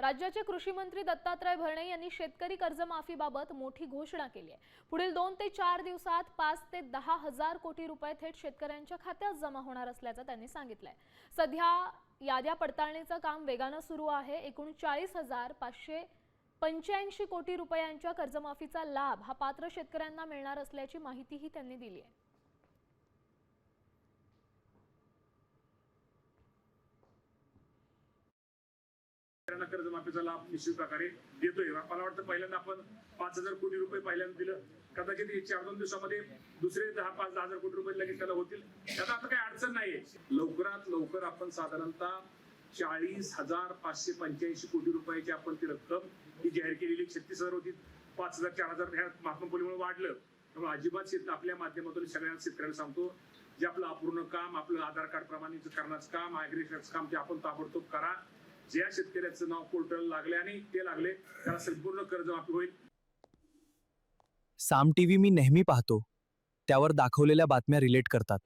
राज्याचे कृषी मंत्री दत्तात्रय भरणे यांनी शेतकरी कर्जमाफीबाबत मोठी घोषणा केली आहे। पुढील 2 ते 4 दिवसात 5 ते 10 हजार कोटी रुपये थेट शेतकऱ्यांच्या खात्यात जमा होणार असल्याचं त्यांनी सांगितलंय। सध्या याद्या पडताळणीचं काम वेगानं सुरू आहे। एकूण 40,585 कोटी रुपयांच्या कर्जमाफीचा लाभ हा पात्र शेतकऱ्यांना मिळणार असल्याची माहितीही त्यांनी दिली आहे। कर्जमाफीचा लाभ निश्चित प्रकारे देतोय। मला वाटतं पहिल्यांदा आपण 5,000 कोटी रुपये पहिल्यांदा दिलं, कदाचित 4-2 दिवसामध्ये दुसरे 10,000 कोटी रुपये लगेच त्याला होतील। त्याचा आता काही अडचण नाहीये। लवकरात लवकर आपण साधारणतः 40,585 कोटी रुपयाची आपण ती रक्कम ही जाहीर केलेली 36,000 होती, 5,000 4,000 ह्या महात्मापोलीमुळे वाढलं। त्यामुळे अजिबात आपल्या माध्यमातून सगळ्या शेतकऱ्यांना सांगतो, जे आपलं अपूर्ण काम, आपलं आधार कार्ड प्रमाणित करण्याचं काम, ॲग्रिकल्चरचं काम ते आपण ताबडतोब करा। ज्या शेतकऱ्याचं नाव पोर्टल लागले आणि ते लागले त्याला संपूर्ण कर्जमाफी होईल। साम टीव्ही मी नेहमी पाहतो, त्यावर दाखवलेल्या बातम्या रिलेट करतात।